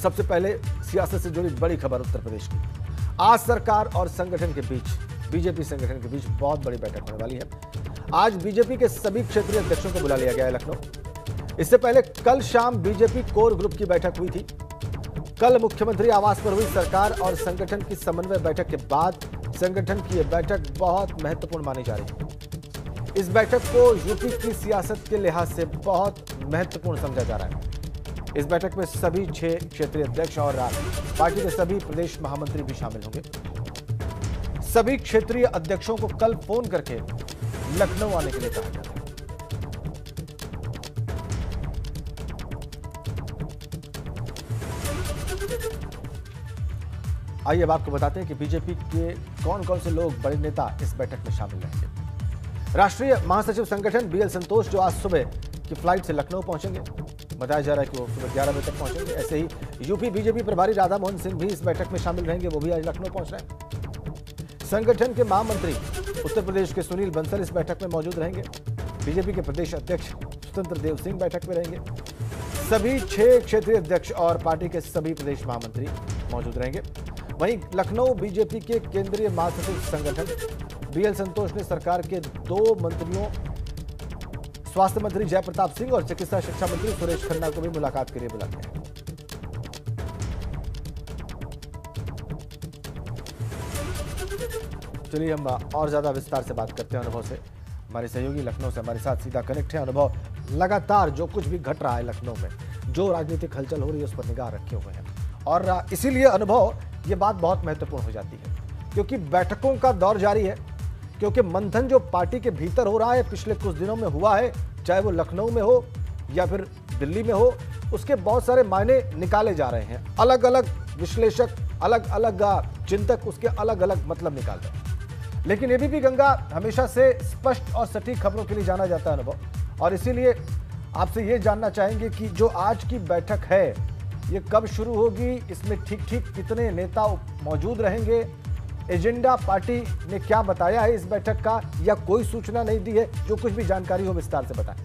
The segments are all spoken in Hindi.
सबसे पहले सियासत से जुड़ी बड़ी खबर उत्तर प्रदेश की। आज सरकार और संगठन के बीच, बीजेपी संगठन के बीच बहुत बड़ी बैठक होने वाली है। आज बीजेपी के सभी क्षेत्रीय अध्यक्षों को बुला लिया गया है लखनऊ। इससे पहले कल शाम बीजेपी कोर ग्रुप की बैठक हुई थी। कल मुख्यमंत्री आवास पर हुई सरकार और संगठन की समन्वय बैठक के बाद संगठन की यह बैठक बहुत महत्वपूर्ण मानी जा रही है। इस बैठक को यूपी की सियासत के लिहाज से बहुत महत्वपूर्ण समझा जा रहा है। इस बैठक में सभी 6 क्षेत्रीय अध्यक्ष और पार्टी के सभी प्रदेश महामंत्री भी शामिल होंगे। सभी क्षेत्रीय अध्यक्षों को कल फोन करके लखनऊ आने के लिए कहा गया था। आइए अब आपको बताते हैं कि बीजेपी के कौन कौन से लोग, बड़े नेता इस बैठक में शामिल रहेंगे। राष्ट्रीय महासचिव संगठन बीएल संतोष, जो आज सुबह की फ्लाइट से लखनऊ पहुंचेंगे। बताया जा रहा है कि वो सुबह 11 बजे तक पहुंचेंगे। ऐसे ही यूपी बीजेपी प्रभारी राधा मोहन सिंह भी इस बैठक में शामिल रहेंगे, वो भी आज लखनऊ पहुंच रहे हैं। संगठन के महामंत्री उत्तर प्रदेश के सुनील बंसल इस बैठक में मौजूद रहेंगे। बीजेपी के प्रदेश अध्यक्ष स्वतंत्र देव सिंह बैठक में रहेंगे। सभी 6 क्षेत्रीय अध्यक्ष और पार्टी के सभी प्रदेश महामंत्री मौजूद रहेंगे। वहीं लखनऊ बीजेपी के केंद्रीय महासचिव संगठन बीएल संतोष ने सरकार के 2 मंत्रियों, स्वास्थ्य मंत्री जयप्रताप सिंह और चिकित्सा शिक्षा मंत्री सुरेश खन्ना को भी मुलाकात के लिए बुला लिया है। चलिए हम और ज्यादा विस्तार से बात करते हैं अनुभव से। हमारे सहयोगी लखनऊ से हमारे साथ सीधा कनेक्ट है। अनुभव, लगातार जो कुछ भी घट रहा है लखनऊ में, जो राजनीतिक हलचल हो रही है, उस पर निगाह रखे हुए हैं और इसीलिए अनुभव, ये बात बहुत महत्वपूर्ण हो जाती है क्योंकि बैठकों का दौर जारी है। क्योंकि मंथन जो पार्टी के भीतर हो रहा है, पिछले कुछ दिनों में हुआ है, चाहे वो लखनऊ में हो या फिर दिल्ली में हो, उसके बहुत सारे मायने निकाले जा रहे हैं। अलग अलग विश्लेषक, अलग अलग चिंतक उसके अलग अलग मतलब निकाल रहे हैं। लेकिन एबीपी गंगा हमेशा से स्पष्ट और सटीक खबरों के लिए जाना जाता है अनुभव, और इसीलिए आपसे ये जानना चाहेंगे कि जो आज की बैठक है ये कब शुरू होगी, इसमें ठीक कितने नेता मौजूद रहेंगे, एजेंडा पार्टी ने क्या बताया है इस बैठक का, या कोई सूचना नहीं दी है। जो कुछ भी जानकारी हो विस्तार से बताएं।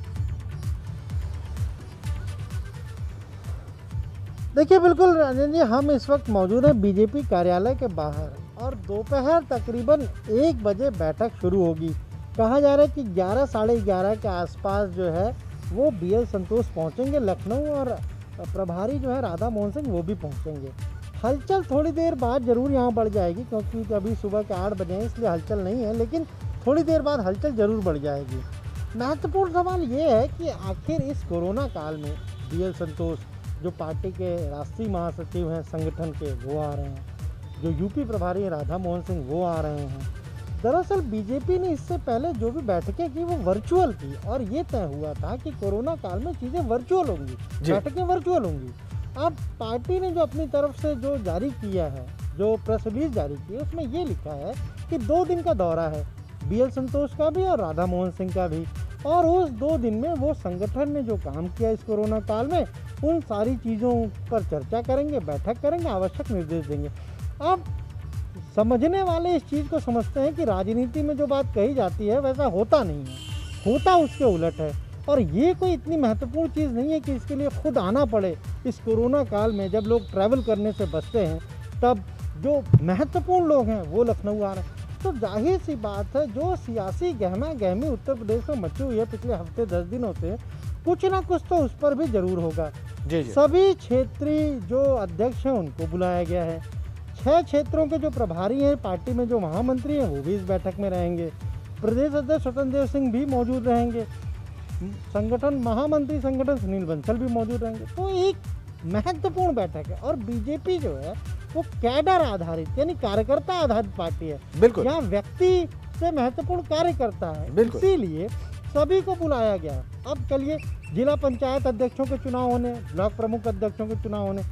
देखिए, बिल्कुल रंजन जी, हम इस वक्त मौजूद हैं बीजेपी कार्यालय के बाहर और दोपहर तकरीबन 1 बजे बैठक शुरू होगी। कहा जा रहा है कि 11 साढ़े 11 के आसपास जो है वो बीएल संतोष पहुंचेंगे लखनऊ और प्रभारी जो है राधा मोहन सिंह वो भी पहुंचेंगे। हलचल थोड़ी देर बाद जरूर यहाँ बढ़ जाएगी क्योंकि अभी सुबह के 8 बजे हैं, इसलिए हलचल नहीं है, लेकिन थोड़ी देर बाद हलचल जरूर बढ़ जाएगी। महत्वपूर्ण सवाल ये है कि आखिर इस कोरोना काल में बीएल संतोष, जो पार्टी के राष्ट्रीय महासचिव हैं संगठन के, वो आ रहे हैं। जो यूपी प्रभारी हैं राधा मोहन सिंह वो आ रहे हैं। दरअसल बीजेपी ने इससे पहले जो भी बैठकें की वो वर्चुअल की और ये तय हुआ था कि कोरोना काल में चीज़ें वर्चुअल होंगी, बैठकें वर्चुअल होंगी। अब पार्टी ने जो अपनी तरफ से जो जारी किया है, जो प्रेस रिलीज जारी की है, उसमें ये लिखा है कि 2 दिन का दौरा है बीएल संतोष का भी और राधा मोहन सिंह का भी, और उस 2 दिन में वो संगठन ने जो काम किया इस कोरोना काल में उन सारी चीज़ों पर चर्चा करेंगे, बैठक करेंगे, आवश्यक निर्देश देंगे। अब समझने वाले इस चीज़ को समझते हैं कि राजनीति में जो बात कही जाती है वैसा होता नहीं है, होता उसके उलट है। और ये कोई इतनी महत्वपूर्ण चीज़ नहीं है कि इसके लिए खुद आना पड़े। इस कोरोना काल में जब लोग ट्रैवल करने से बचते हैं, तब जो महत्वपूर्ण लोग हैं वो लखनऊ आ रहे हैं। तो जाहिर सी बात है, जो सियासी गहमा गहमी उत्तर प्रदेश में मची हुई है पिछले हफ्ते 10 दिनों से, कुछ ना कुछ तो उस पर भी जरूर होगा। जी। सभी क्षेत्रीय जो अध्यक्ष हैं उनको बुलाया गया है। 6 क्षेत्रों के जो प्रभारी हैं पार्टी में, जो महामंत्री हैं, वो भी इस बैठक में रहेंगे। प्रदेश अध्यक्ष स्वतंत्र देव सिंह भी मौजूद रहेंगे। संगठन महामंत्री संगठन सुनील बंसल भी मौजूद रहेंगे। तो एक महत्वपूर्ण बैठक है और बीजेपी जो है वो कैडर आधारित यानी कार्यकर्ता आधारित पार्टी है। बिल्कुल, यहाँ व्यक्ति से महत्वपूर्ण कार्यकर्ता है, इसीलिए सभी को बुलाया गया। अब चलिए, जिला पंचायत अध्यक्षों के चुनाव होने, ब्लॉक प्रमुख अध्यक्षों के चुनाव होने,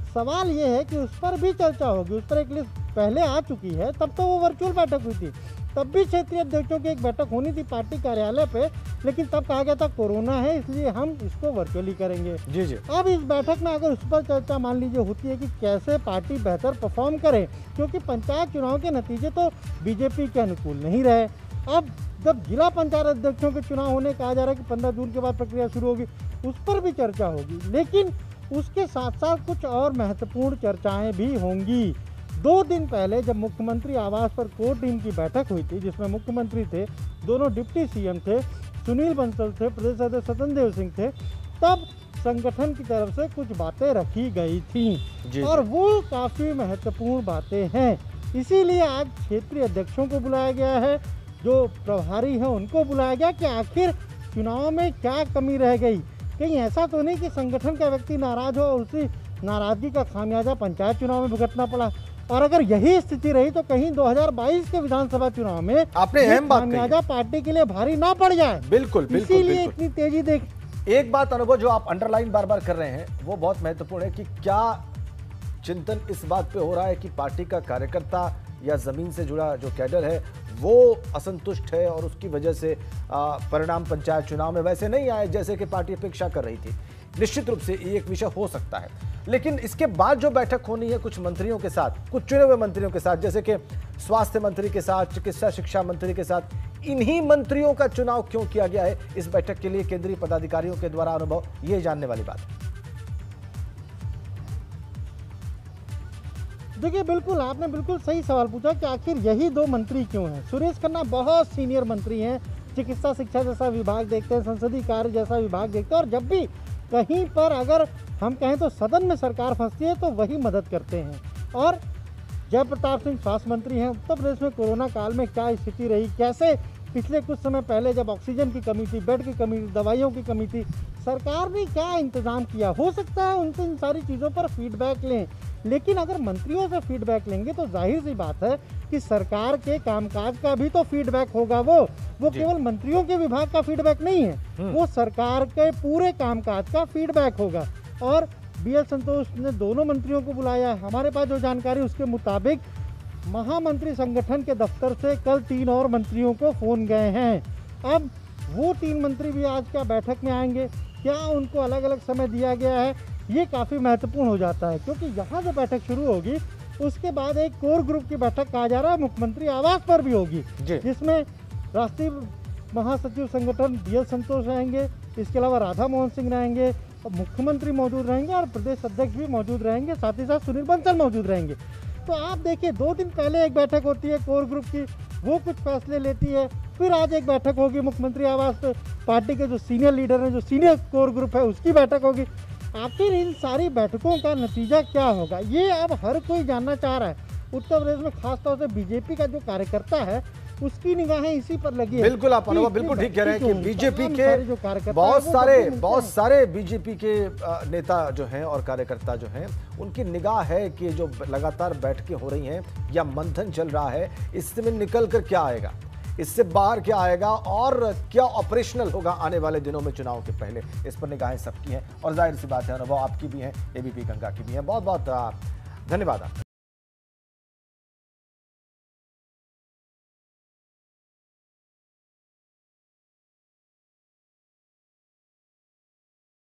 सवाल ये है कि उस पर भी चर्चा होगी। उस पर एक लिस्ट पहले आ चुकी है, तब तो वो वर्चुअल बैठक हुई थी, तब भी क्षेत्रीय अध्यक्षों की एक बैठक होनी थी पार्टी कार्यालय पे, लेकिन तब कहा गया था कोरोना है इसलिए हम इसको वर्चुअली करेंगे। जी। अब इस बैठक में अगर उस पर चर्चा मान लीजिए होती है कि कैसे पार्टी बेहतर परफॉर्म करे, क्योंकि पंचायत चुनाव के नतीजे तो बीजेपी के अनुकूल नहीं रहे। अब जब जिला पंचायत अध्यक्षों के चुनाव होने कहा जा रहा है कि 15 जून के बाद प्रक्रिया शुरू होगी, उस पर भी चर्चा होगी। लेकिन उसके साथ साथ कुछ और महत्वपूर्ण चर्चाएं भी होंगी। 2 दिन पहले जब मुख्यमंत्री आवास पर कोर टीम की बैठक हुई थी, जिसमें मुख्यमंत्री थे, दोनों डिप्टी सीएम थे, सुनील बंसल थे, प्रदेश अध्यक्ष स्वतंत्र सिंह थे, तब संगठन की तरफ से कुछ बातें रखी गई थी और वो काफ़ी महत्वपूर्ण बातें हैं। इसीलिए आज क्षेत्रीय अध्यक्षों को बुलाया गया है, जो प्रभारी हैं उनको बुलाया गया कि आखिर चुनाव में क्या कमी रह गई। कहीं ऐसा तो नहीं कि संगठन का व्यक्ति नाराज हो और उसी नाराजगी का खामियाजा पंचायत चुनाव में भुगतना पड़ा। और अगर यही स्थिति रही तो कहीं 2022 के विधानसभा चुनाव में आपने अहम बात खामियाजा पार्टी के लिए भारी ना पड़ जाए। बिल्कुल, इसीलिए इतनी तेजी देख। एक बात अनुभव जो आप अंडरलाइन बार बार कर रहे हैं वो बहुत महत्वपूर्ण है कि क्या चिंतन इस बात पे हो रहा है कि पार्टी का कार्यकर्ता या जमीन से जुड़ा जो कैडर है वो असंतुष्ट है और उसकी वजह से परिणाम पंचायत चुनाव में वैसे नहीं आए जैसे कि पार्टी अपेक्षा कर रही थी। निश्चित रूप से ये एक विषय हो सकता है, लेकिन इसके बाद जो बैठक होनी है कुछ मंत्रियों के साथ, कुछ चुने हुए मंत्रियों के साथ, जैसे कि स्वास्थ्य मंत्री के साथ, चिकित्सा शिक्षा मंत्री के साथ, इन्हीं मंत्रियों का चुनाव क्यों किया गया है इस बैठक के लिए केंद्रीय पदाधिकारियों के द्वारा अनुभव, ये जानने वाली बात है। देखिए, बिल्कुल आपने बिल्कुल सही सवाल पूछा कि आखिर यही 2 मंत्री क्यों हैं। सुरेश खन्ना बहुत सीनियर मंत्री हैं, चिकित्सा शिक्षा जैसा विभाग देखते हैं, संसदीय कार्य जैसा विभाग देखते हैं और जब भी कहीं पर अगर हम कहें तो सदन में सरकार फंसती है तो वही मदद करते हैं। और जयप्रताप सिंह स्वास्थ्य मंत्री हैं, उत्तर प्रदेश में कोरोना काल में क्या स्थिति रही, कैसे पिछले कुछ समय पहले जब ऑक्सीजन की कमी थी, बेड की कमी थी, दवाइयों की कमी थी, सरकार ने क्या इंतजाम किया। हो सकता है उनसे इन सारी चीज़ों पर फीडबैक लें, लेकिन अगर मंत्रियों से फीडबैक लेंगे तो जाहिर सी बात है कि सरकार के कामकाज का भी तो फीडबैक होगा। वो केवल मंत्रियों के विभाग का फीडबैक नहीं है, वो सरकार के पूरे कामकाज का फीडबैक होगा। और बीएल संतोष ने दोनों मंत्रियों को बुलाया। हमारे पास जो जानकारी उसके मुताबिक महामंत्री संगठन के दफ्तर से कल 3 और मंत्रियों को फोन गए हैं। अब वो 3 मंत्री भी आज क्या बैठक में आएंगे, क्या उनको अलग अलग समय दिया गया है, ये काफ़ी महत्वपूर्ण हो जाता है, क्योंकि यहाँ जो बैठक शुरू होगी उसके बाद एक कोर ग्रुप की बैठक कहा जा रहा है मुख्यमंत्री आवास पर भी होगी, जिसमें राष्ट्रीय महासचिव संगठन बीएल संतोष रहेंगे, इसके अलावा राधा मोहन सिंह रहेंगे, मुख्यमंत्री मौजूद रहेंगे और प्रदेश अध्यक्ष भी मौजूद रहेंगे, साथ ही साथ सुनील बंसल मौजूद रहेंगे। तो आप देखिए, 2 दिन पहले एक बैठक होती है कोर ग्रुप की, वो कुछ फैसले लेती है, फिर आज एक बैठक होगी मुख्यमंत्री आवास पे, पार्टी के जो सीनियर लीडर हैं, जो सीनियर कोर ग्रुप है उसकी बैठक होगी। आखिर इन सारी बैठकों का नतीजा क्या होगा, ये अब हर कोई जानना चाह रहा है। उत्तर प्रदेश में खासतौर से बीजेपी का जो कार्यकर्ता है उसकी निगाहें इसी पर लगी है। बिल्कुल, आप अनुभव बिल्कुल ठीक कह रहे हैं कि बीजेपी के बहुत सारे बीजेपी के नेता जो हैं और कार्यकर्ता जो हैं उनकी निगाह है कि जो लगातार बैठकें हो रही हैं या मंथन चल रहा है, इसमें निकल कर क्या आएगा, इससे बाहर क्या आएगा और क्या ऑपरेशनल होगा आने वाले दिनों में चुनाव के पहले, इस पर निगाहें सबकी हैं। और जाहिर सी बात है अनुभव आपकी भी है, एबीपी गंगा की भी है। बहुत बहुत धन्यवाद।